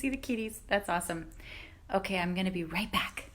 see the kitties. That's awesome. Okay, I'm gonna be right back.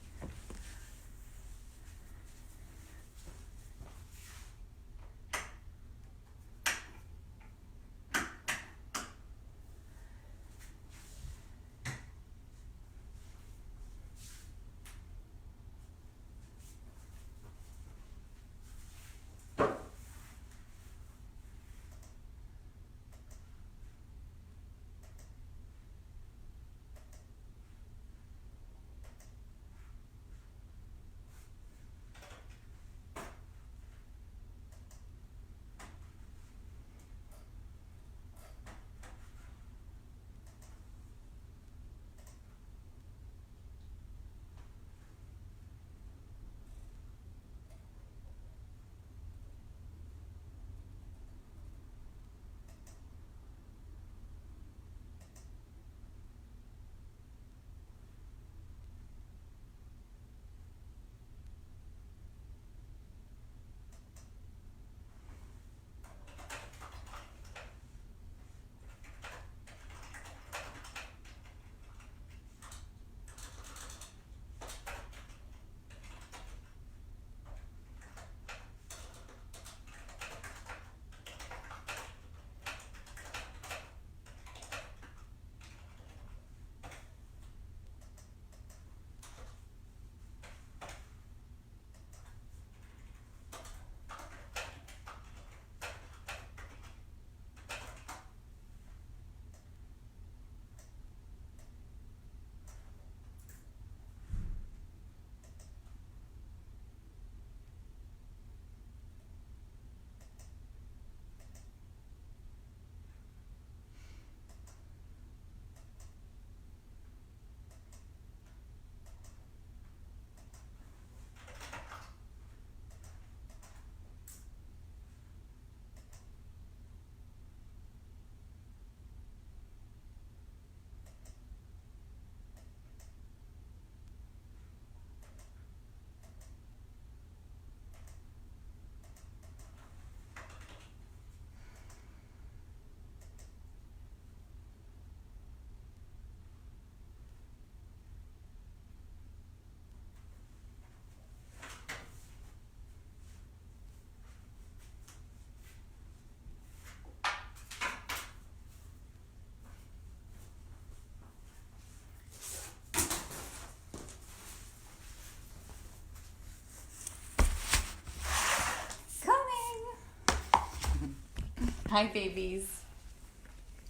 Hi, babies.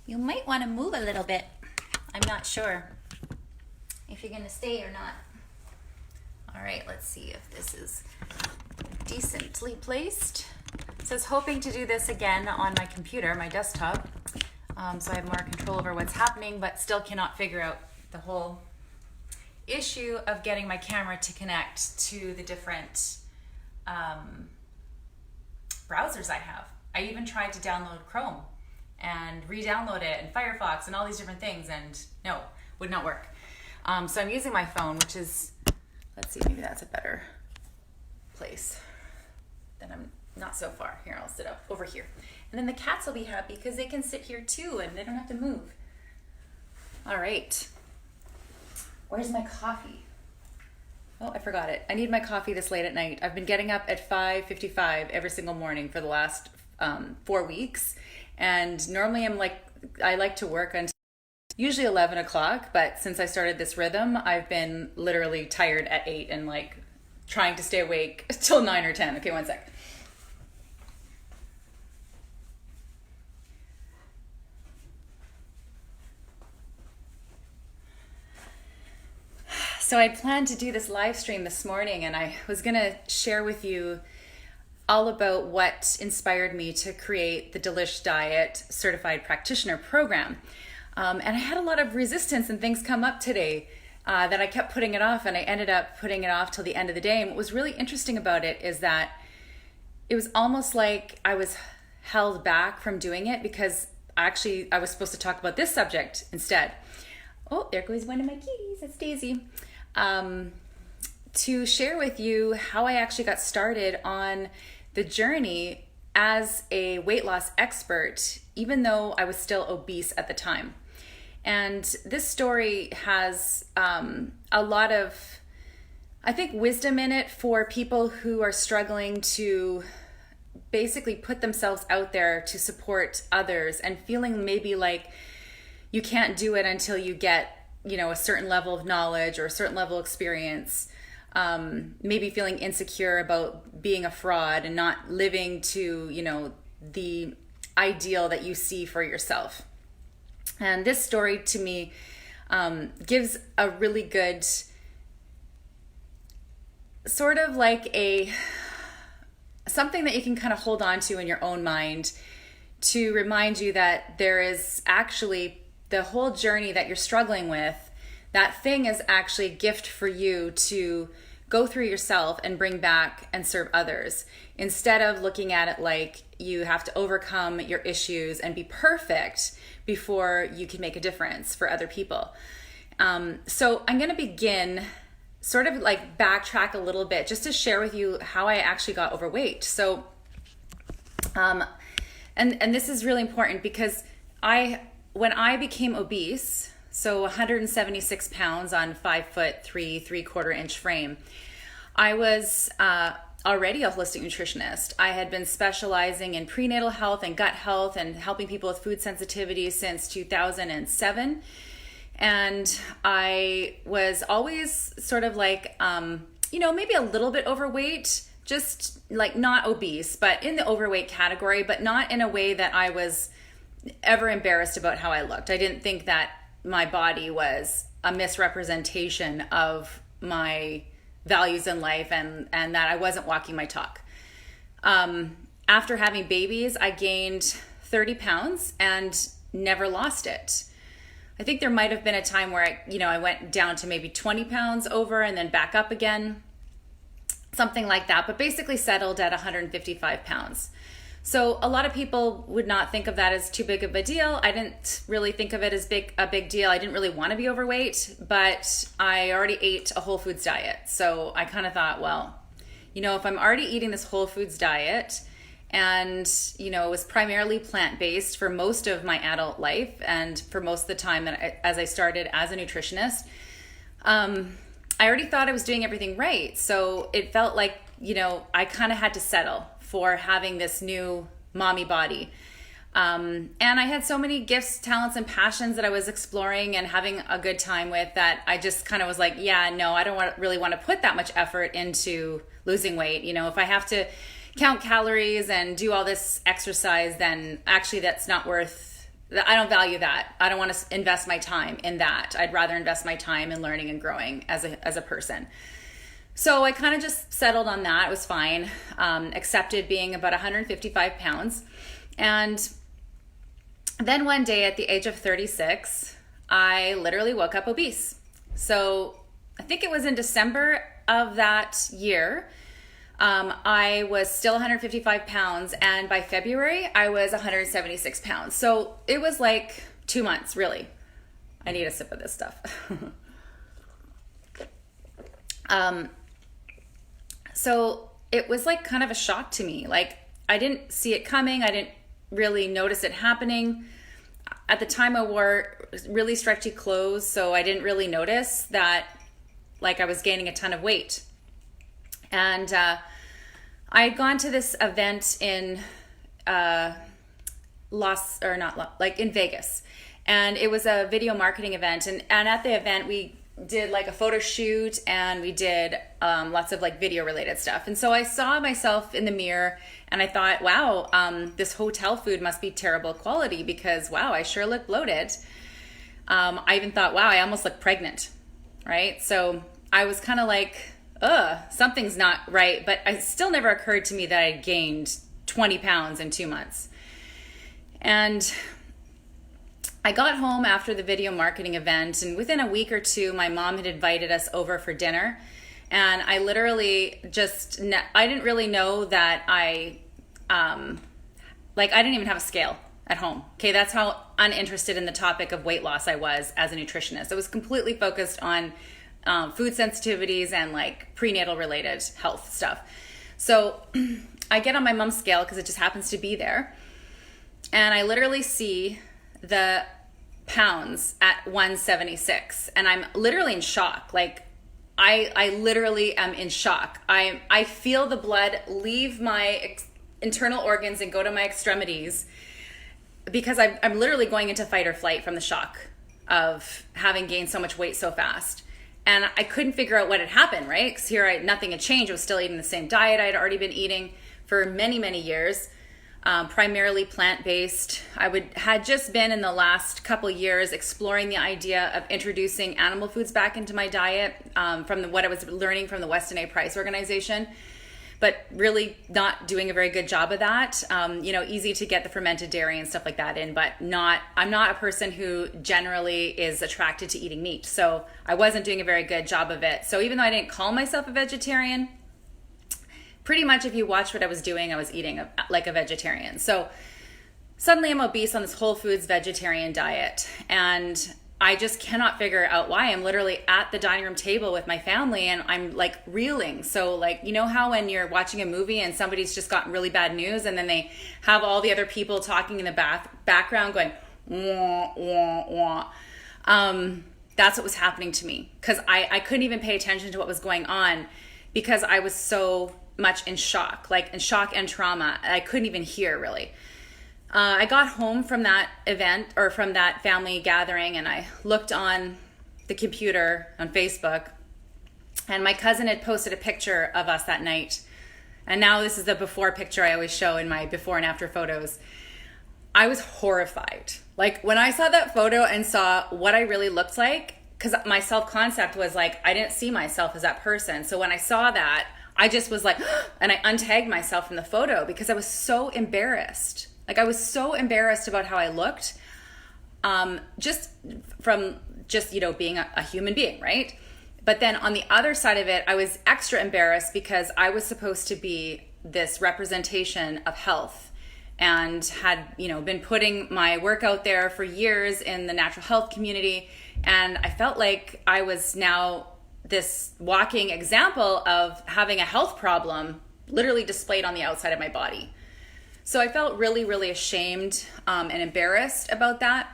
You might want to move a little bit. I'm not sure if you're going to stay or not. All right, let's see if this is decently placed. It says hoping to do this again on my computer, my desktop, so I have more control over what's happening, but still cannot figure out the whole issue of getting my camera to connect to the different browsers I have. I even tried to download Chrome and re-download it and Firefox and all these different things, and no, would not work. So I'm using my phone, which is, let's see, maybe that's a better place. Then I'm not so far. Here, I'll sit up over here. And then the cats will be happy because they can sit here too and they don't have to move. All right. Where's my coffee? Oh, I forgot it. I need my coffee this late at night. I've been getting up at 5:55 every single morning for the last 4 weeks. And normally I like to work until usually 11 o'clock. But since I started this rhythm, I've been literally tired at 8 and like trying to stay awake till 9 or 10. Okay, one sec. So I planned to do this live stream this morning, and I was going to share with you all about what inspired me to create the Delish Diet Certified Practitioner Program. And I had a lot of resistance and things come up today that I kept putting it off, and I ended up putting it off till the end of the day. And what was really interesting about it is that it was almost like I was held back from doing it because actually I was supposed to talk about this subject instead. Oh, there goes one of my kitties. That's Daisy. To share with you how I actually got started on the journey as a weight loss expert, even though I was still obese at the time. And this story has a lot of, I think, wisdom in it for people who are struggling to basically put themselves out there to support others and feeling maybe like you can't do it until you get, a certain level of knowledge or a certain level of experience. Maybe feeling insecure about being a fraud and not living to, the ideal that you see for yourself. And this story to me gives a really good sort of like something that you can kind of hold on to in your own mind to remind you that there is actually the whole journey that you're struggling with. That thing is actually a gift for you to go through yourself and bring back and serve others, instead of looking at it like you have to overcome your issues and be perfect before you can make a difference for other people. So I'm going to begin sort of like backtrack a little bit just to share with you how I actually got overweight. So, and this is really important because when I became obese, so 176 pounds on 5'3", 3/4 inch frame, I was already a holistic nutritionist. I had been specializing in prenatal health and gut health and helping people with food sensitivity since 2007. And I was always sort of like, maybe a little bit overweight, just like not obese, but in the overweight category, but not in a way that I was ever embarrassed about how I looked. I didn't think that my body was a misrepresentation of my values in life and that I wasn't walking my talk. After having babies, I gained 30 pounds and never lost it. I think there might have been a time where I went down to maybe 20 pounds over and then back up again, something like that, but basically settled at 155 pounds. So a lot of people would not think of that as too big of a deal. I didn't really think of it as a big deal. I didn't really want to be overweight, but I already ate a whole foods diet. So I kind of thought, well, if I'm already eating this whole foods diet and, it was primarily plant-based for most of my adult life and for most of the time that as I started as a nutritionist, I already thought I was doing everything right. So it felt like, I kind of had to settle for having this new mommy body. And I had so many gifts, talents, and passions that I was exploring and having a good time with that I just kind of was like, yeah, no, I don't really want to put that much effort into losing weight. If I have to count calories and do all this exercise, then actually that's not I don't value that. I don't want to invest my time in that. I'd rather invest my time in learning and growing as a person. So I kind of just settled on that. It was fine. Accepted being about 155 pounds. And then one day at the age of 36, I literally woke up obese. So I think it was in December of that year. I was still 155 pounds. And by February, I was 176 pounds. So it was like 2 months, really. I need a sip of this stuff. So it was like kind of a shock to me. Like I didn't see it coming. I didn't really notice it happening. At the time I wore really stretchy clothes, so I didn't really notice that like I was gaining a ton of weight. And I had gone to this event in in Vegas. And it was a video marketing event. And at the event we did like a photo shoot and we did lots of like video related stuff. And so I saw myself in the mirror and I thought, wow, this hotel food must be terrible quality because wow, I sure look bloated. I even thought, wow, I almost look pregnant, right? So I was kind of like, something's not right. But it still never occurred to me that I gained 20 pounds in 2 months. And I got home after the video marketing event, and within a week or two, my mom had invited us over for dinner. And I literally I didn't really know that I didn't even have a scale at home. Okay, that's how uninterested in the topic of weight loss I was as a nutritionist. I was completely focused on food sensitivities and like prenatal related health stuff. So I get on my mom's scale because it just happens to be there. And I literally see the pounds at 176, and I'm literally in shock. Like, I literally am in shock. I feel the blood leave my internal organs and go to my extremities, because I'm literally going into fight or flight from the shock of having gained so much weight so fast. And I couldn't figure out what had happened, right? Because here nothing had changed. I was still eating the same diet I had already been eating for many, many years, primarily plant-based. Had just been in the last couple years exploring the idea of introducing animal foods back into my diet, from what I was learning from the Weston A. Price organization, but really not doing a very good job of that. Easy to get the fermented dairy and stuff like that in, but I'm not a person who generally is attracted to eating meat. So I wasn't doing a very good job of it. So even though I didn't call myself a vegetarian, pretty much if you watch what I was doing, I was eating like a vegetarian. So suddenly I'm obese on this whole foods vegetarian diet, and I just cannot figure out why. I'm literally at the dining room table with my family and I'm like reeling. So like, you know how when you're watching a movie and somebody's just gotten really bad news and then they have all the other people talking in the background going, wah, wah, wah. That's what was happening to me, because I couldn't even pay attention to what was going on because I was so much in shock and trauma. I couldn't even hear really. I got home from that event, or from that family gathering, and I looked on the computer on Facebook, and my cousin had posted a picture of us that night. And now this is the before picture I always show in my before and after photos. I was horrified. Like when I saw that photo and saw what I really looked like, because my self-concept was like, I didn't see myself as that person. So when I saw that, I just was like, and I untagged myself from the photo because I was so embarrassed. Like I was so embarrassed about how I looked, just from being a human being, right? But then on the other side of it, I was extra embarrassed because I was supposed to be this representation of health, and had, been putting my work out there for years in the natural health community. And I felt like I was now this walking example of having a health problem literally displayed on the outside of my body. So I felt really, really ashamed and embarrassed about that.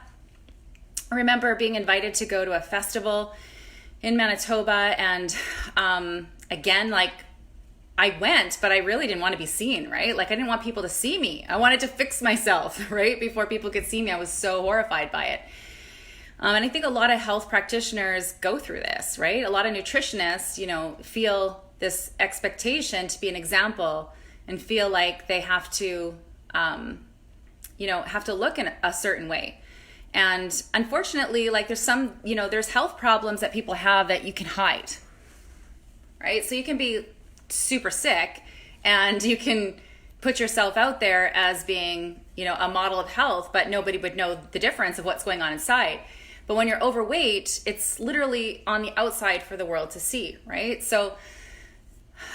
I remember being invited to go to a festival in Manitoba, and again, like I went, but I really didn't want to be seen, right? Like I didn't want people to see me. I wanted to fix myself, right? Before people could see me. I was so horrified by it. And I think a lot of health practitioners go through this, right? A lot of nutritionists, feel this expectation to be an example and feel like they have to, look in a certain way. And unfortunately, like there's some, there's health problems that people have that you can hide, right? So you can be super sick and you can put yourself out there as being, a model of health, but nobody would know the difference of what's going on inside. But when you're overweight, it's literally on the outside for the world to see, right? So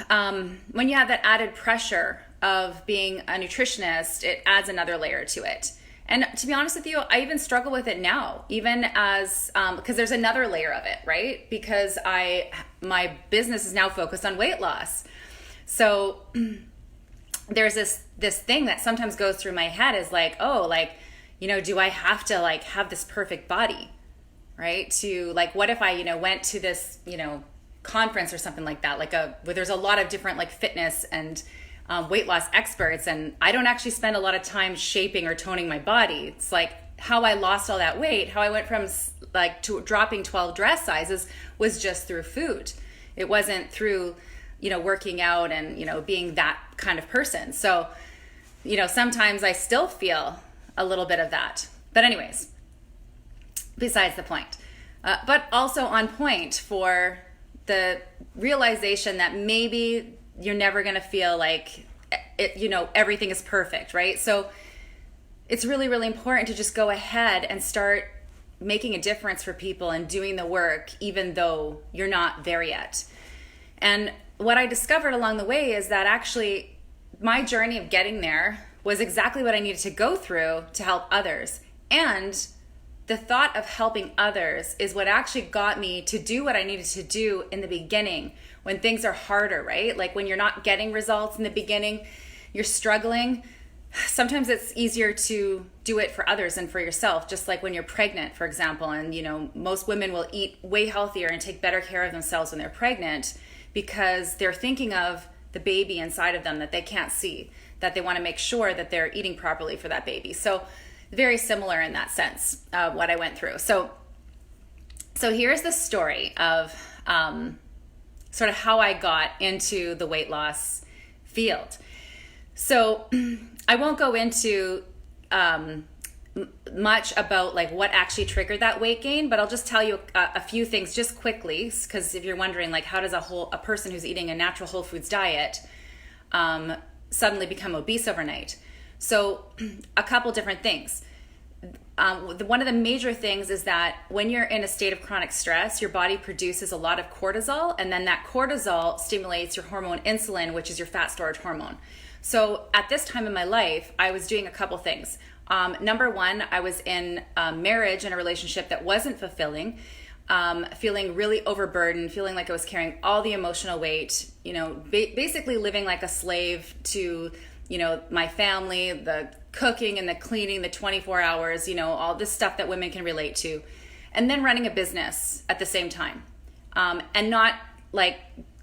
when you have that added pressure of being a nutritionist, it adds another layer to it. And to be honest with you, I even struggle with it now, even as, because there's another layer of it, right? Because my business is now focused on weight loss. So there's this thing that sometimes goes through my head is like, do I have to like have this perfect body, right? To like, what if I, went to this, conference or something like that, where there's a lot of different like fitness and weight loss experts, and I don't actually spend a lot of time shaping or toning my body. It's like how I lost all that weight, how I went from to dropping 12 dress sizes was just through food. It wasn't through, working out and, being that kind of person. So, sometimes I still feel a little bit of that. But anyways, besides the point. But also on point for the realization that maybe you're never going to feel like everything is perfect, right? So it's really, really important to just go ahead and start making a difference for people and doing the work, even though you're not there yet. And what I discovered along the way is that actually my journey of getting there was exactly what I needed to go through to help others. And the thought of helping others is what actually got me to do what I needed to do in the beginning when things are harder, right? Like when you're not getting results in the beginning, you're struggling. sometimes it's easier to do it for others than for yourself. Just like when you're pregnant, for example, and most women will eat way healthier and take better care of themselves when they're pregnant because they're thinking of the baby inside of them that they can't see, that they want to make sure that they're eating properly for that baby. So very similar in that sense, what I went through. So here's the story of sort of how I got into the weight loss field. So I won't go into much about like what actually triggered that weight gain, but I'll just tell you a few things just quickly, because if you're wondering like how does a person who's eating a natural whole foods diet suddenly become obese overnight. So a couple different things. One of the major things is that when you're in a state of chronic stress, your body produces a lot of cortisol, and then that cortisol stimulates your hormone insulin, which is your fat storage hormone. So at this time in my life, I was doing a couple things. Number one, I was in a marriage and a relationship that wasn't fulfilling, feeling really overburdened, feeling like I was carrying all the emotional weight, basically living like a slave to, my family, the cooking and the cleaning, the 24 hours, all this stuff that women can relate to. And then running a business at the same time. And not like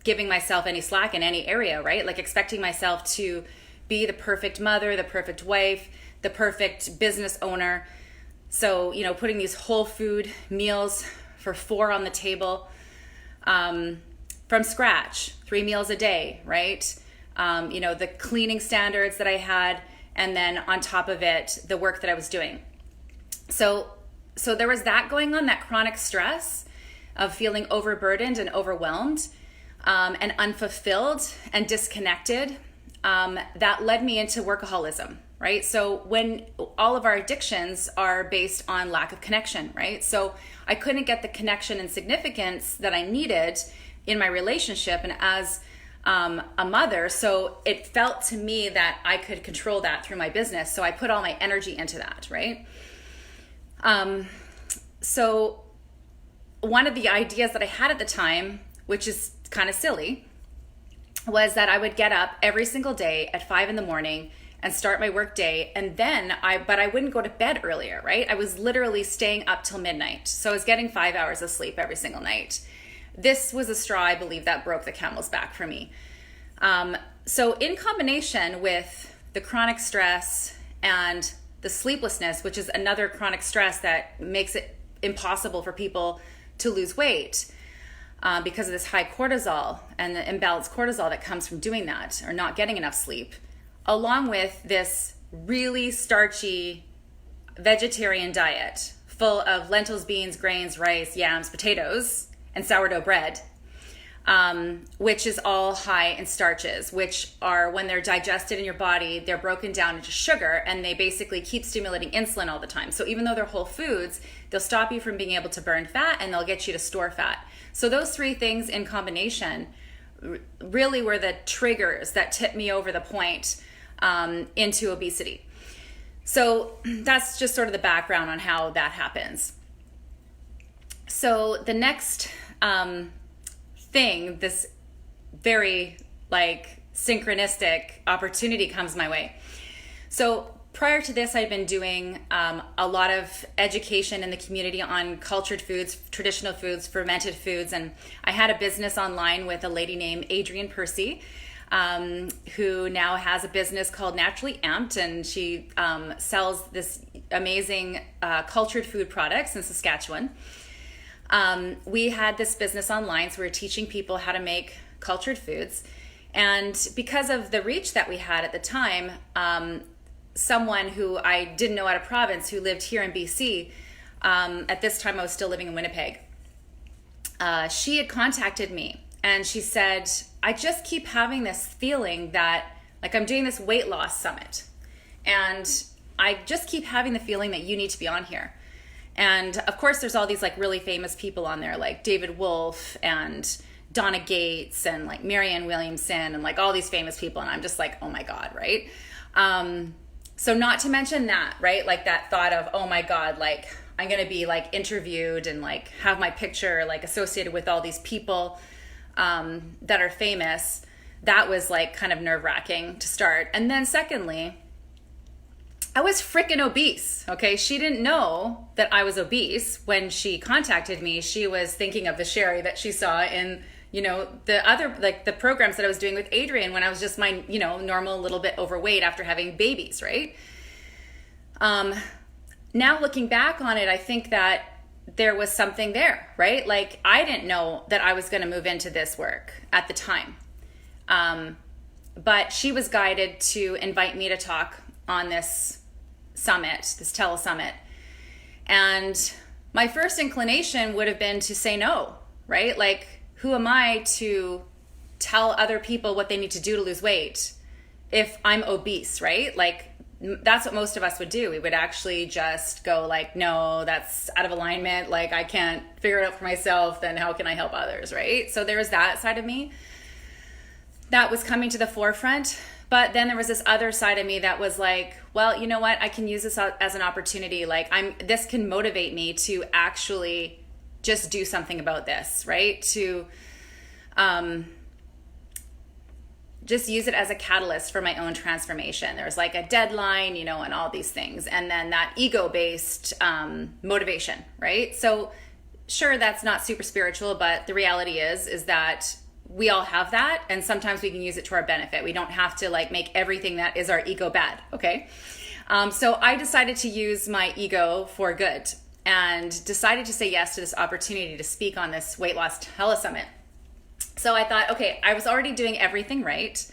giving myself any slack in any area, right? Like expecting myself to be the perfect mother, the perfect wife, the perfect business owner. So, putting these whole food meals for 4 on the table from scratch, 3 meals a day, right? The cleaning standards that I had, and then on top of it, the work that I was doing. So there was that going on, that chronic stress of feeling overburdened and overwhelmed, and unfulfilled and disconnected. That led me into workaholism, right? So when all of our addictions are based on lack of connection, right? So I couldn't get the connection and significance that I needed in my relationship and as a mother. So it felt to me that I could control that through my business. So I put all my energy into that, right? So one of the ideas that I had at the time, which is kind of silly, was that I would get up every single day at 5 a.m. and start my work day. And then but I wouldn't go to bed earlier, right? I was literally staying up till midnight. So I was getting 5 hours of sleep every single night. This was a straw, I believe, that broke the camel's back for me. So in combination with the chronic stress and the sleeplessness, which is another chronic stress that makes it impossible for people to lose weight because of this high cortisol and the imbalanced cortisol that comes from doing that or not getting enough sleep, along with this really starchy vegetarian diet full of lentils, beans, grains, rice, yams, potatoes, and sourdough bread, which is all high in starches, which are, when they're digested in your body, they're broken down into sugar, and they basically keep stimulating insulin all the time. So even though they're whole foods, they'll stop you from being able to burn fat, and they'll get you to store fat. So those 3 things in combination really were the triggers that tipped me over the point into obesity. So that's just sort of the background on how that happens. So the next thing, this very synchronistic opportunity comes my way. So prior to this, I'd been doing a lot of education in the community on cultured foods, traditional foods, fermented foods, and I had a business online with a lady named Adrienne Percy, who now has a business called Naturally Amped, and she sells this amazing cultured food products in Saskatchewan. We had this business online, so we were teaching people how to make cultured foods. And because of the reach that we had at the time, someone who I didn't know out of province who lived here in BC, at this time I was still living in Winnipeg, she had contacted me and she said, I just keep having this feeling that I'm doing this weight loss summit, and I just keep having the feeling that you need to be on here. And of course, there's all these really famous people on there, like David Wolfe and Donna Gates and Marianne Williamson and all these famous people. And I'm just oh my God, right? So not to mention that, right? That thought of, oh my God, I'm going to be interviewed and have my picture associated with all these people that are famous. That was kind of nerve wracking to start. And then secondly, I was freaking obese, okay? She didn't know that I was obese when she contacted me. She was thinking of the Sherry that she saw in, the other, like the programs that I was doing with Adrian when I was just my, normal little bit overweight after having babies, right? Now looking back on it, I think that there was something there, right? Like I didn't know that I was going to move into this work at the time. But she was guided to invite me to talk on this summit, this telesummit. And my first inclination would have been to say no, right? Like, who am I to tell other people what they need to do to lose weight if I'm obese, right? Like, that's what most of us would do. We would actually just go like, no, that's out of alignment. Like, I can't figure it out for myself. Then how can I help others, right? So there was that side of me that was coming to the forefront. But then there was this other side of me that was like, well, you know what? I can use this as an opportunity. Like this can motivate me to actually just do something about this, right? To just use it as a catalyst for my own transformation. There's like a deadline, and all these things. And then that ego-based motivation, right? So sure, that's not super spiritual, but the reality is that we all have that, and sometimes we can use it to our benefit. We don't have to like make everything that is our ego bad, okay? So I decided to use my ego for good and decided to say yes to this opportunity to speak on this weight loss telesummit. So I thought, okay, I was already doing everything right.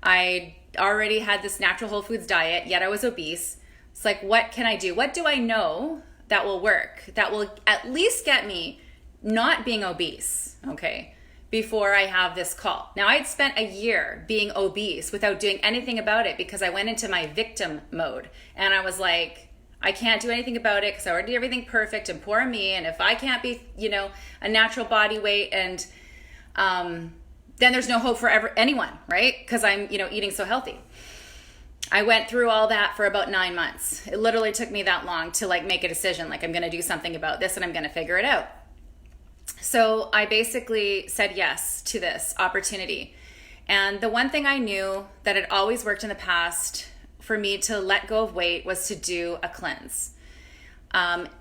I already had this natural whole foods diet, yet I was obese. It's like, what can I do? What do I know that will work, that will at least get me not being obese, okay, before I have this call? Now, I'd spent a year being obese without doing anything about it because I went into my victim mode. And I was like, I can't do anything about it because I already did everything perfect and poor me. And if I can't be, a natural body weight, and then there's no hope for anyone, right? Because I'm, eating so healthy. I went through all that for about 9 months. It literally took me that long to like make a decision. Like, I'm going to do something about this and I'm going to figure it out. So I basically said yes to this opportunity. And the one thing I knew that had always worked in the past for me to let go of weight was to do a cleanse.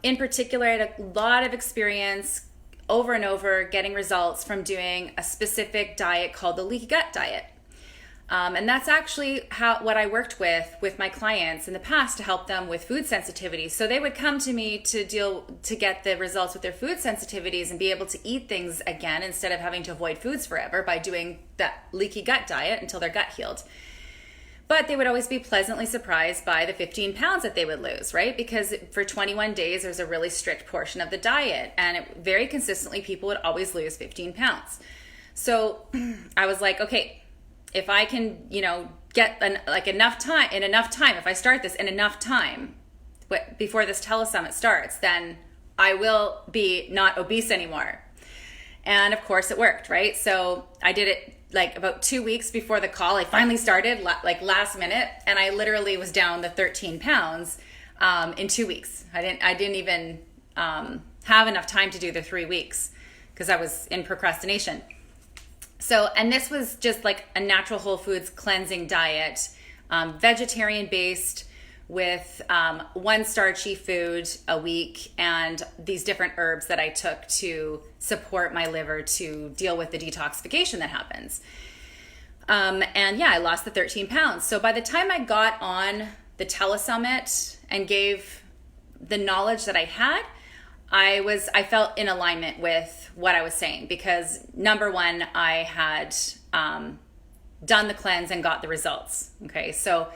In particular, I had a lot of experience over and over getting results from doing a specific diet called the leaky gut diet. And that's actually what I worked with my clients in the past to help them with food sensitivities. So they would come to me to get the results with their food sensitivities and be able to eat things again instead of having to avoid foods forever by doing that leaky gut diet until their gut healed. But they would always be pleasantly surprised by the 15 pounds that they would lose, right? Because for 21 days, there's a really strict portion of the diet. And very consistently, people would always lose 15 pounds. So I was like, okay, if I can, get enough time, if I start this in enough time before this telesummit starts, then I will be not obese anymore. And of course it worked, right? So I did it like about 2 weeks before the call. I finally started like last minute, and I literally was down the 13 pounds in 2 weeks. I didn't even have enough time to do the 3 weeks because I was in procrastination. So, and this was just like a natural whole foods cleansing diet, vegetarian based, with one starchy food a week and these different herbs that I took to support my liver to deal with the detoxification that happens. And yeah, I lost the 13 pounds. So by the time I got on the telesummit and gave the knowledge that I had, I felt in alignment with what I was saying, because number one, I had done the cleanse and got the results. Okay, so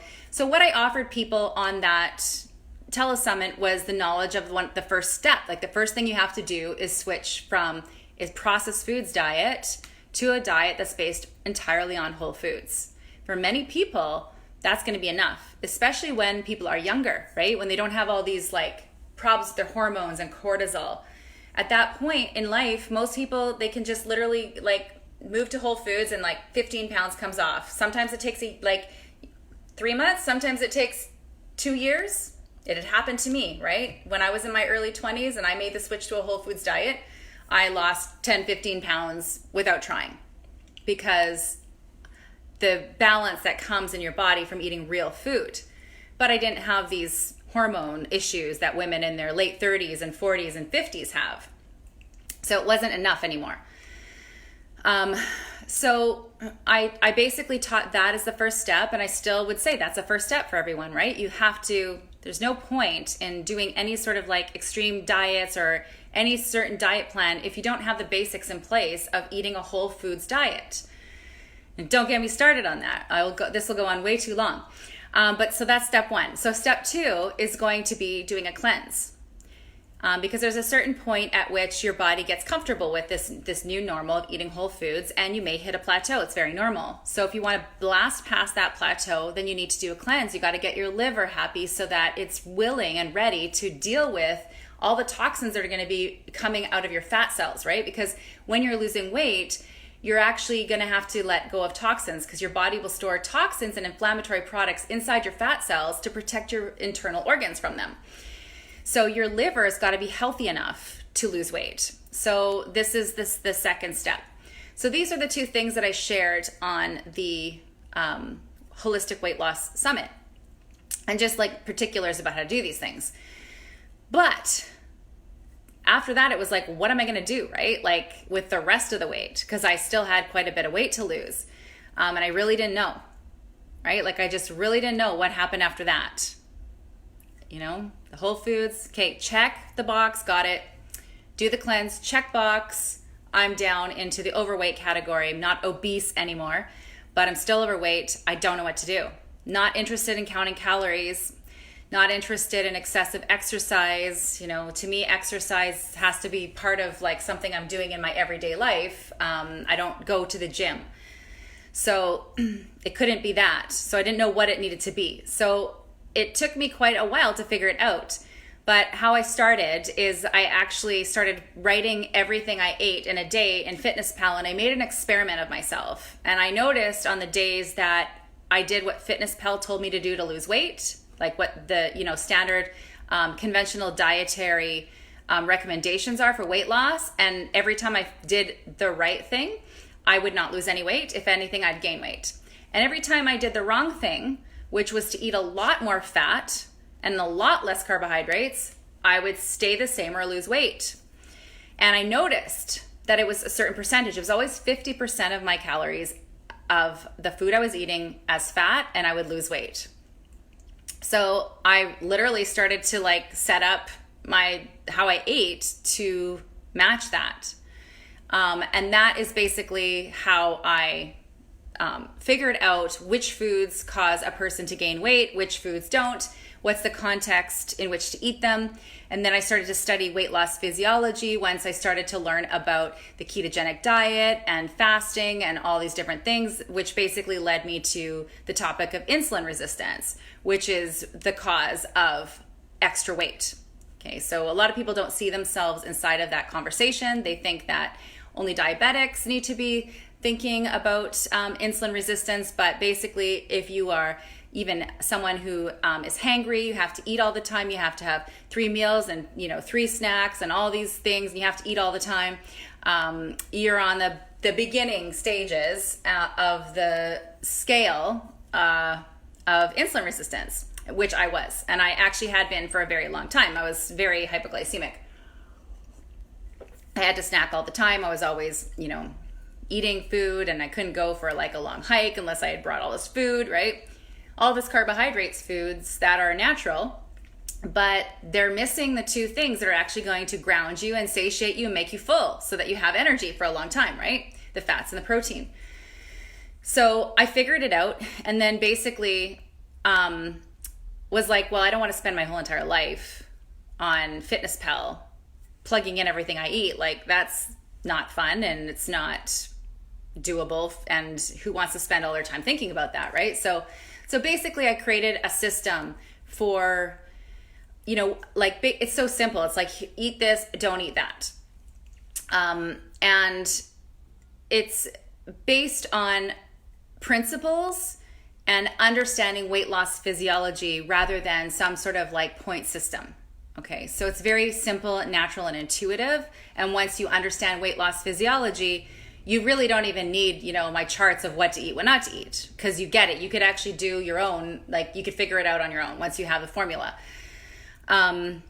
what I offered people on that telesummit was the knowledge of the first step. Like, the first thing you have to do is switch from a processed foods diet to a diet that's based entirely on whole foods. For many people, that's going to be enough, especially when people are younger, right? When they don't have all these like problems with their hormones and cortisol. At that point in life, most people, they can just literally like move to whole foods and like 15 pounds comes off. Sometimes it takes like 3 months. Sometimes it takes 2 years. It had happened to me, right? When I was in my early 20s and I made the switch to a whole foods diet, I lost 10, 15 pounds without trying, because the balance that comes in your body from eating real food. but I didn't have these hormone issues that women in their late 30s and 40s and 50s have. So it wasn't enough anymore. So I basically taught that as the first step, and I still would say that's a first step for everyone, right? You have to, there's no point in doing any sort of like extreme diets or any certain diet plan if you don't have the basics in place of eating a whole foods diet. And don't get me started on that. This will go on way too long. But so that's step one. So step two is going to be doing a cleanse. Because there's a certain point at which your body gets comfortable with this new normal of eating whole foods, and you may hit a plateau. It's very normal. So if you want to blast past that plateau, then you need to do a cleanse. You got to get your liver happy so that it's willing and ready to deal with all the toxins that are going to be coming out of your fat cells, right? Because when you're losing weight, you're actually going to have to let go of toxins, because your body will store toxins and inflammatory products inside your fat cells to protect your internal organs from them. So your liver has got to be healthy enough to lose weight. So this is the second step. So these are the two things that I shared on the Holistic Weight Loss Summit, and just like particulars about how to do these things. But after that, it was like, what am I going to do, right? Like with the rest of the weight, because I still had quite a bit of weight to lose. And I really didn't know, right? Like I just really didn't know what happened after that. You know, the whole foods, okay, check the box, got it. Do the cleanse, check box. I'm down into the overweight category. I'm not obese anymore, but I'm still overweight. I don't know what to do. Not interested in counting calories. Not interested in excessive exercise. You know, to me, exercise has to be part of like something I'm doing in my everyday life. I don't go to the gym. So it couldn't be that. So I didn't know what it needed to be. So it took me quite a while to figure it out. But how I started is I actually started writing everything I ate in a day in FitnessPal, and I made an experiment of myself. And I noticed on the days that I did what FitnessPal told me to do to lose weight, like what the standard conventional dietary recommendations are for weight loss, and every time I did the right thing, I would not lose any weight. If anything, I'd gain weight. And every time I did the wrong thing, which was to eat a lot more fat and a lot less carbohydrates, I would stay the same or lose weight. And I noticed that it was a certain percentage. It was always 50% of my calories of the food I was eating as fat, and I would lose weight. So I literally started to like set up how I ate to match that. And that is basically how I figured out which foods cause a person to gain weight, which foods don't, what's the context in which to eat them. And then I started to study weight loss physiology once I started to learn about the ketogenic diet and fasting and all these different things, which basically led me to the topic of insulin resistance, which is the cause of extra weight. Okay, so a lot of people don't see themselves inside of that conversation. They think that only diabetics need to be thinking about insulin resistance, but basically if you are even someone who is hangry, you have to eat all the time, you have to have 3 meals and 3 snacks and all these things, and you have to eat all the time, you're on the beginning stages of the scale of insulin resistance, which I was, and I actually had been for a very long time. I was very hypoglycemic. I had to snack all the time. I was always, eating food, and I couldn't go for like a long hike unless I had brought all this food, right? All this carbohydrates foods that are natural, but they're missing the two things that are actually going to ground you and satiate you and make you full so that you have energy for a long time, right? The fats and the protein. So I figured it out, and then basically was like, well, I don't want to spend my whole entire life on FitnessPal plugging in everything I eat. Like that's not fun, and it's not doable, and who wants to spend all their time thinking about that, right? So basically I created a system for, it's so simple. It's like, eat this, don't eat that. And it's based on principles and understanding weight loss physiology rather than some sort of like point system. Okay, so it's very simple, natural, and intuitive. And once you understand weight loss physiology, you really don't even need, my charts of what to eat, what not to eat, because you get it. You could actually do your own, like you could figure it out on your own once you have the formula. And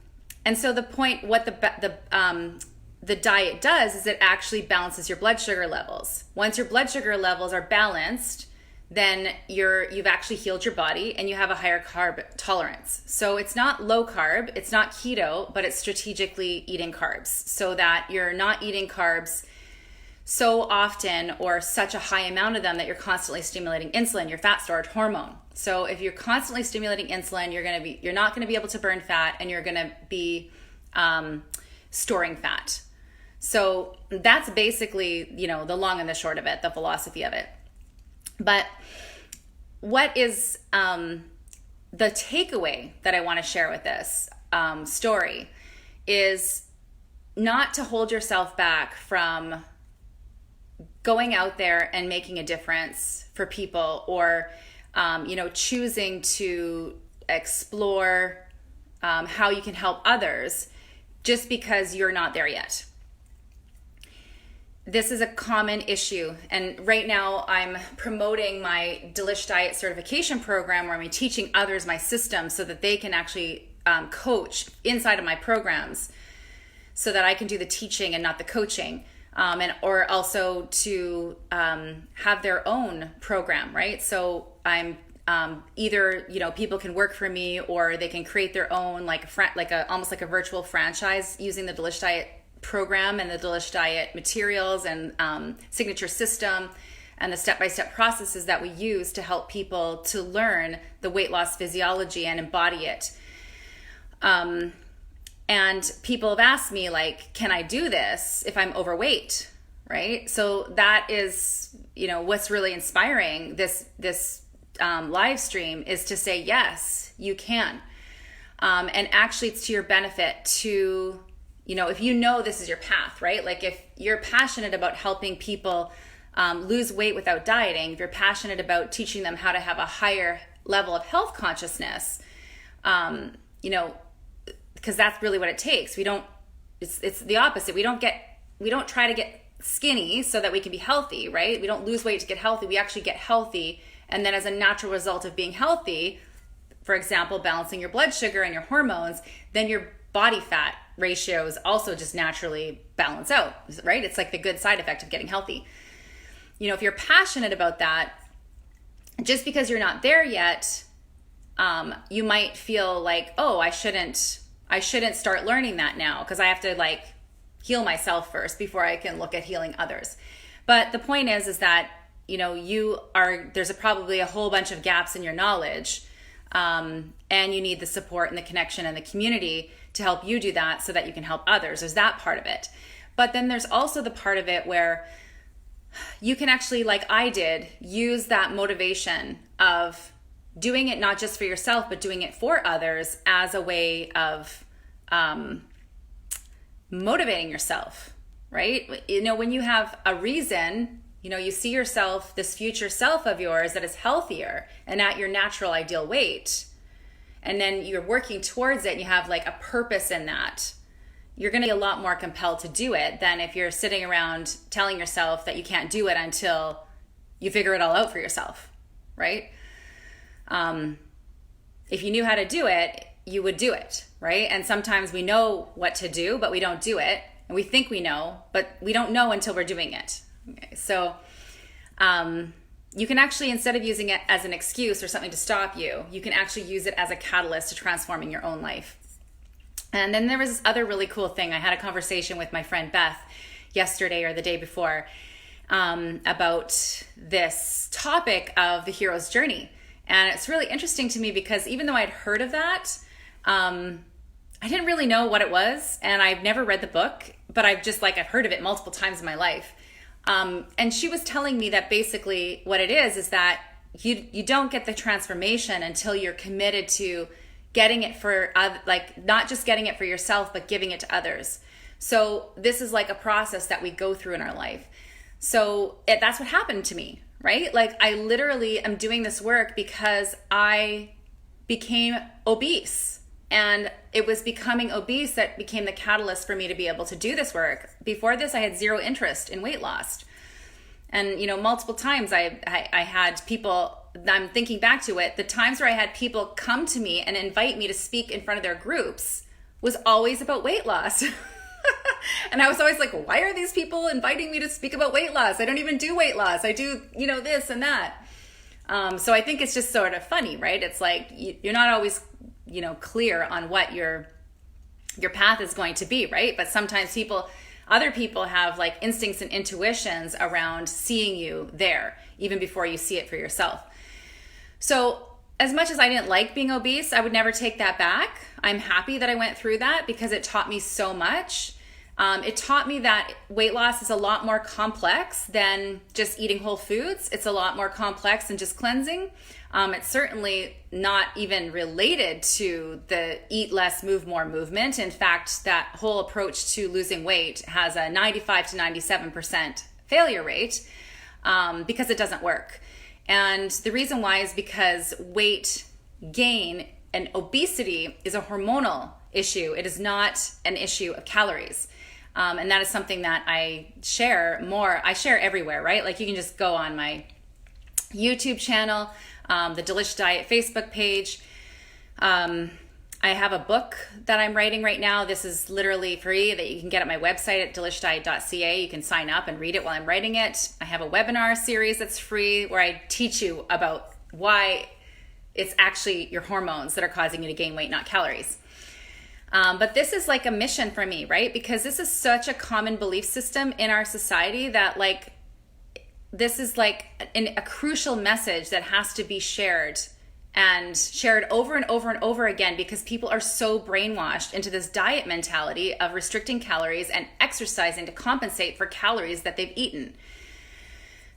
so the point, what the diet does is it actually balances your blood sugar levels. Once your blood sugar levels are balanced, then you've actually healed your body and you have a higher carb tolerance. So it's not low carb, it's not keto, but it's strategically eating carbs so that you're not eating carbs so often or such a high amount of them that you're constantly stimulating insulin, your fat storage hormone. So if you're constantly stimulating insulin, you're not going to be able to burn fat, and you're going to be storing fat. So that's basically, the long and the short of it, the philosophy of it. But what is the takeaway that I want to share with this story is not to hold yourself back from going out there and making a difference for people, or choosing to explore how you can help others just because you're not there yet. This is a common issue, and right now I'm promoting my Delish Diet certification program, where I'm teaching others my system so that they can actually coach inside of my programs, so that I can do the teaching and not the coaching. Or also to have their own program, right? So I'm either people can work for me, or they can create their own almost like a virtual franchise using the Delish Diet program and the Delish Diet materials and signature system and the step-by-step processes that we use to help people to learn the weight loss physiology and embody it. And people have asked me, can I do this if I'm overweight, right? So that is, what's really inspiring this live stream, is to say, yes, you can. And actually it's to your benefit to, if this is your path, right? Like if you're passionate about helping people lose weight without dieting, if you're passionate about teaching them how to have a higher level of health consciousness, because that's really what it takes. It's the opposite. We don't try to get skinny so that we can be healthy, right? We don't lose weight to get healthy. We actually get healthy. And then as a natural result of being healthy, for example, balancing your blood sugar and your hormones, then your body fat ratios also just naturally balance out, right? It's like the good side effect of getting healthy. If you're passionate about that, just because you're not there yet, you might feel like, oh, I shouldn't start learning that now because I have to heal myself first before I can look at healing others. But the point is that, there's probably a whole bunch of gaps in your knowledge, and you need the support and the connection and the community to help you do that so that you can help others. There's that part of it. But then there's also the part of it where you can actually, like I did, use that motivation of doing it not just for yourself, but doing it for others as a way of motivating yourself, right? When you have a reason, you see yourself, this future self of yours that is healthier and at your natural ideal weight, and then you're working towards it and you have a purpose in that, you're going to be a lot more compelled to do it than if you're sitting around telling yourself that you can't do it until you figure it all out for yourself, right? If you knew how to do it, you would do it, right? And sometimes we know what to do, but we don't do it. And we think we know, but we don't know until we're doing it. Okay, so you can actually, instead of using it as an excuse or something to stop you, you can actually use it as a catalyst to transforming your own life. And then there was this other really cool thing. I had a conversation with my friend Beth yesterday or the day before about this topic of the hero's journey. And it's really interesting to me because even though I'd heard of that, I didn't really know what it was. And I've never read the book, but I've heard of it multiple times in my life. And she was telling me that basically what it is that you don't get the transformation until you're committed to getting it for not just getting it for yourself, but giving it to others. So this is a process that we go through in our life. So that's what happened to me, right? I literally am doing this work because I became obese, and it was becoming obese that became the catalyst for me to be able to do this work. Before this, I had zero interest in weight loss. And, multiple times I had people, I'm thinking back to it, the times where I had people come to me and invite me to speak in front of their groups was always about weight loss. And I was always like, why are these people inviting me to speak about weight loss? I don't even do weight loss. I do, this and that. So I think it's just sort of funny, right? It's like you're not always, clear on what your path is going to be, right? But sometimes other people have like instincts and intuitions around seeing you there, even before you see it for yourself. So as much as I didn't like being obese, I would never take that back. I'm happy that I went through that because it taught me so much. It taught me that weight loss is a lot more complex than just eating whole foods. It's a lot more complex than just cleansing. It's certainly not even related to the eat less, move more movement. In fact, that whole approach to losing weight has a 95 to 97% failure rate because it doesn't work. And the reason why is because weight gain and obesity is a hormonal issue. It is not an issue of calories. And that is something that I share more. I share everywhere, right? Like you can just go on my YouTube channel, the Delish Diet Facebook page. I have a book that I'm writing right now. This is literally free that you can get at my website at delishdiet.ca. You can sign up and read it while I'm writing it. I have a webinar series that's free where I teach you about why it's actually your hormones that are causing you to gain weight, not calories. But this is like a mission for me, right? Because this is such a common belief system in our society that like, this is like a crucial message that has to be shared and shared over and over and over again because people are so brainwashed into this diet mentality of restricting calories and exercising to compensate for calories that they've eaten.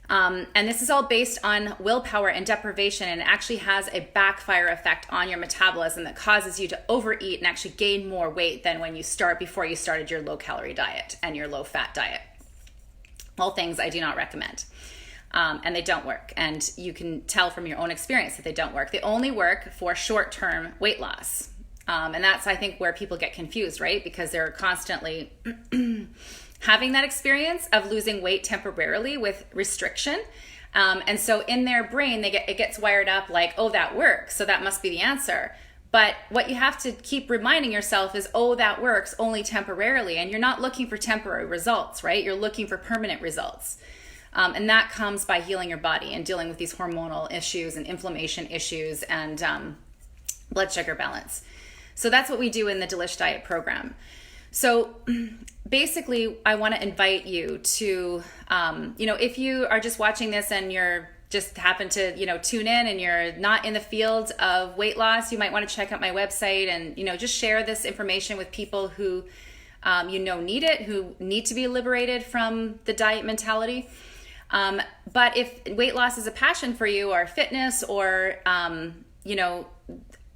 And this is all based on willpower and deprivation, and it actually has a backfire effect on your metabolism that causes you to overeat and actually gain more weight than before you started your low calorie diet and your low fat diet. All things I do not recommend. And they don't work. And you can tell from your own experience that they don't work. They only work for short-term weight loss. And that's, I think, where people get confused, right? Because they're constantly having that experience of losing weight temporarily with restriction. And so in their brain, it gets wired up like, oh, that works, so that must be the answer. But what you have to keep reminding yourself is, oh, that works only temporarily. And you're not looking for temporary results, right? You're looking for permanent results. And that comes by healing your body and dealing with these hormonal issues and inflammation issues and blood sugar balance. So that's what we do in the Delish Diet program. So basically, I want to invite you to, if you are just watching this and you're just happen to, tune in and you're not in the field of weight loss, you might want to check out my website and, just share this information with people who, need it, who need to be liberated from the diet mentality. But if weight loss is a passion for you, or fitness, or,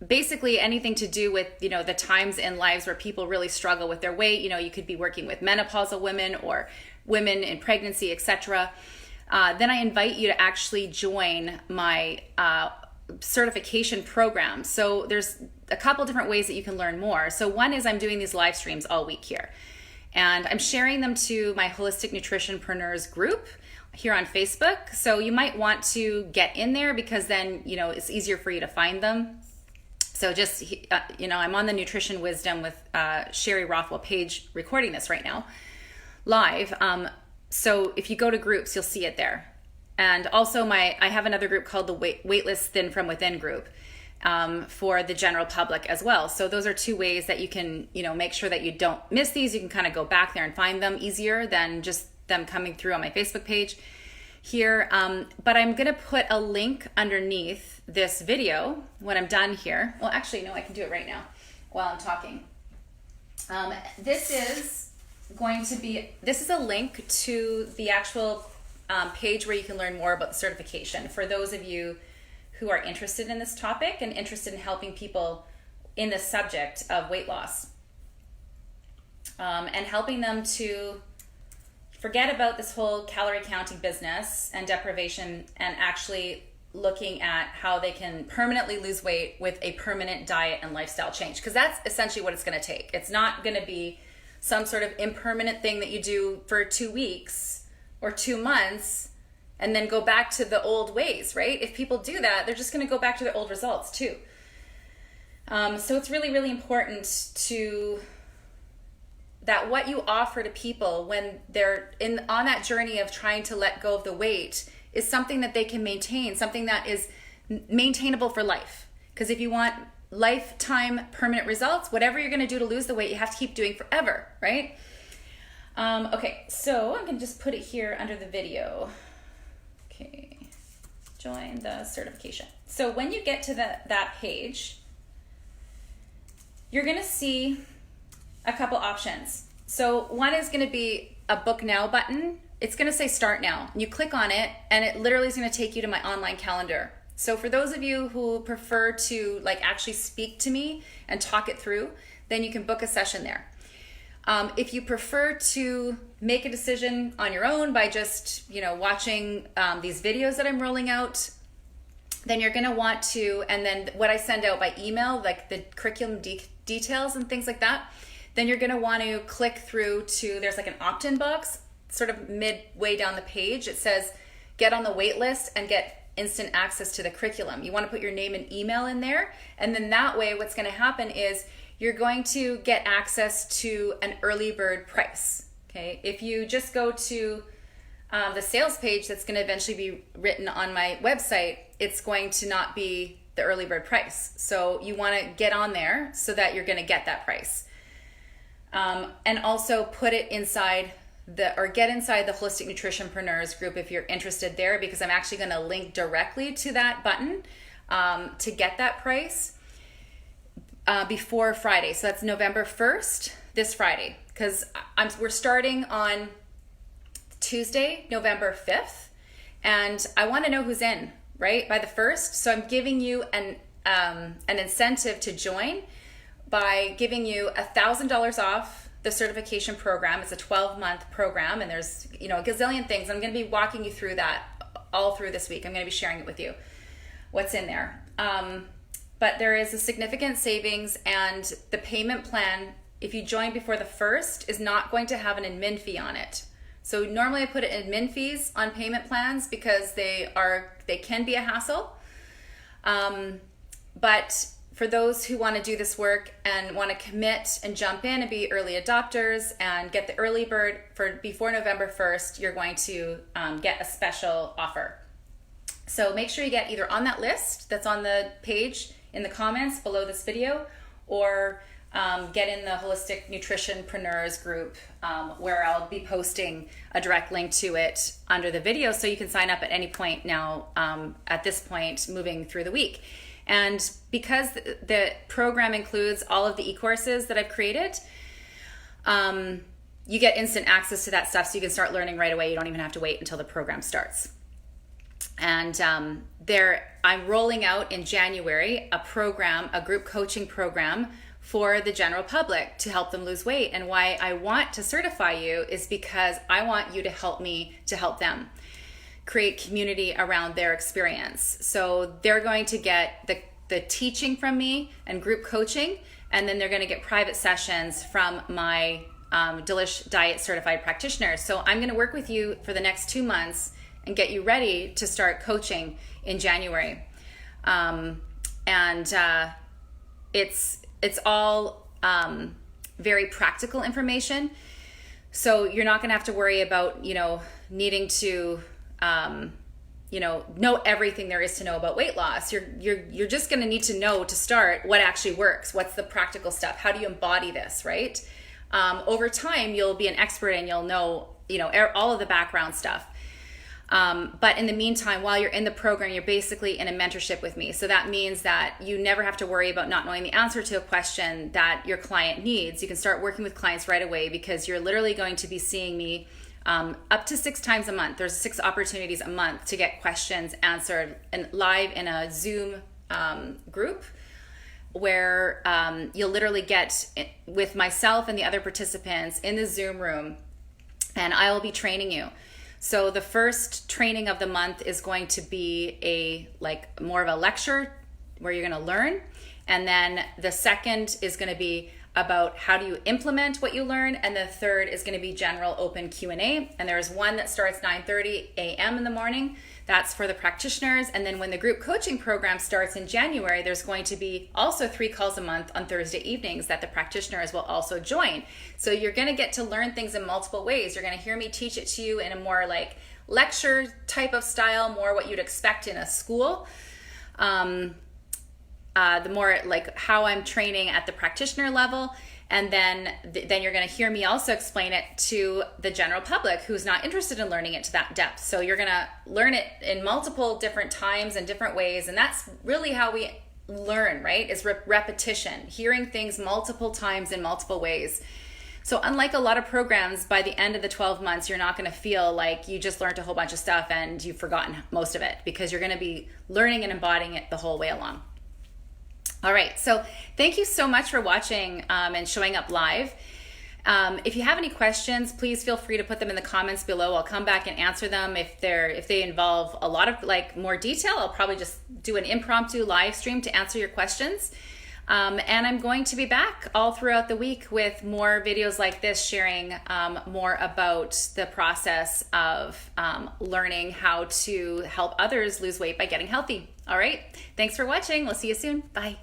basically anything to do with, the times in lives where people really struggle with their weight, you could be working with menopausal women or women in pregnancy, etc. Then I invite you to actually join my certification program. So there's a couple different ways that you can learn more. So one is I'm doing these live streams all week here, and I'm sharing them to my Holistic Nutritionpreneurs group here on Facebook. So you might want to get in there because then, it's easier for you to find them. So just, I'm on the Nutrition Wisdom with Sherry Rothwell page recording this right now live. So if you go to groups, you'll see it there. And also I have another group called the Weightless Thin From Within group for the general public as well. So those are two ways that you can, make sure that you don't miss these. You can kind of go back there and find them easier than just them coming through on my Facebook page here. But I'm going to put a link underneath this video when I'm done here. Well, actually, no, I can do it right now while I'm talking. This is a link to the actual page where you can learn more about the certification for those of you who are interested in this topic and interested in helping people in the subject of weight loss, and helping them to forget about this whole calorie counting business and deprivation, and actually looking at how they can permanently lose weight with a permanent diet and lifestyle change. Because that's essentially what it's going to take. It's not going to be some sort of impermanent thing that you do for 2 weeks or 2 months and then go back to the old ways, right? If people do that, they're just going to go back to their old results too. So it's really, really important that what you offer to people when they're on that journey of trying to let go of the weight is something that they can maintain, something that is maintainable for life. Because if you want lifetime permanent results, whatever you're going to do to lose the weight, you have to keep doing forever, right? Okay, so I'm going to just put it here under the video. Okay, join the certification. So when you get to that page, you're going to see a couple options. So one is going to be a book now button. It's going to say start now. You click on it and it literally is going to take you to my online calendar. So for those of you who prefer to like actually speak to me and talk it through, then you can book a session there. If you prefer to make a decision on your own by just, watching these videos that I'm rolling out, then you're going to want to, and then what I send out by email, like the curriculum details and things like that, then you're going to want to click through to, there's like an opt-in box, sort of midway down the page. It says, get on the wait list and get instant access to the curriculum. You want to put your name and email in there. And then that way, what's going to happen is you're going to get access to an early bird price. Okay. If you just go to the sales page that's going to eventually be written on my website, it's going to not be the early bird price. So you want to get on there so that you're going to get that price. And also put it inside get inside the Holistic Nutritionpreneurs group if you're interested there, because I'm actually going to link directly to that button to get that price before Friday. So that's November 1st, this Friday, because we're starting on Tuesday, November 5th, and I want to know who's in, right, by the 1st. So I'm giving you an incentive to join by giving you $1,000 off the certification program. It's a 12-month program, and there's a gazillion things. I'm going to be walking you through that all through this week. I'm going to be sharing it with you, what's in there. But there is a significant savings, and the payment plan, if you join before the 1st, is not going to have an admin fee on it. So normally I put admin fees on payment plans because they can be a hassle. But for those who want to do this work and want to commit and jump in and be early adopters and get the early bird for before November 1st, you're going to get a special offer. So make sure you get either on that list that's on the page in the comments below this video, or get in the Holistic Nutritionpreneurs group where I'll be posting a direct link to it under the video, so you can sign up at any point now at this point moving through the week. And because the program includes all of the e-courses that I've created, you get instant access to that stuff, so you can start learning right away. You don't even have to wait until the program starts. And I'm rolling out in January a group coaching program for the general public to help them lose weight. And why I want to certify you is because I want you to help me to help them create community around their experience. So they're going to get the teaching from me and group coaching, and then they're going to get private sessions from my Delish Diet certified practitioners. So I'm going to work with you for the next 2 months and get you ready to start coaching in January. It's all very practical information. So you're not going to have to worry about, needing to, know everything there is to know about weight loss. You're just going to need to know to start what actually works. What's the practical stuff? How do you embody this, right? Over time, you'll be an expert and you'll know, all of the background stuff. But in the meantime, while you're in the program, you're basically in a mentorship with me. So that means that you never have to worry about not knowing the answer to a question that your client needs. You can start working with clients right away, because you're literally going to be seeing me up to 6 times a month. There's 6 opportunities a month to get questions answered and live in a Zoom group where you'll literally get with myself and the other participants in the Zoom room, and I will be training you. So the first training of the month is going to be more of a lecture where you're going to learn. And then the second is going to be about how do you implement what you learn, and the third is going to be general open Q&A. And there's one that starts 9:30 a.m. in the morning. That's for the practitioners. And then when the group coaching program starts in January, there's going to be also 3 calls a month on Thursday evenings that the practitioners will also join. So you're going to get to learn things in multiple ways. You're going to hear me teach it to you in a more like lecture type of style, more what you'd expect in a school. The more like how I'm training at the practitioner level. And then you're going to hear me also explain it to the general public who's not interested in learning it to that depth. So you're going to learn it in multiple different times and different ways. And that's really how we learn, right? Is repetition, hearing things multiple times in multiple ways. So unlike a lot of programs, by the end of the 12 months, you're not going to feel like you just learned a whole bunch of stuff and you've forgotten most of it, because you're going to be learning and embodying it the whole way along. All right, so thank you so much for watching and showing up live. If you have any questions, please feel free to put them in the comments below. I'll come back and answer them. If they involve a lot of like more detail, I'll probably just do an impromptu live stream to answer your questions. And I'm going to be back all throughout the week with more videos like this, sharing more about the process of learning how to help others lose weight by getting healthy. All right, thanks for watching. We'll see you soon. Bye.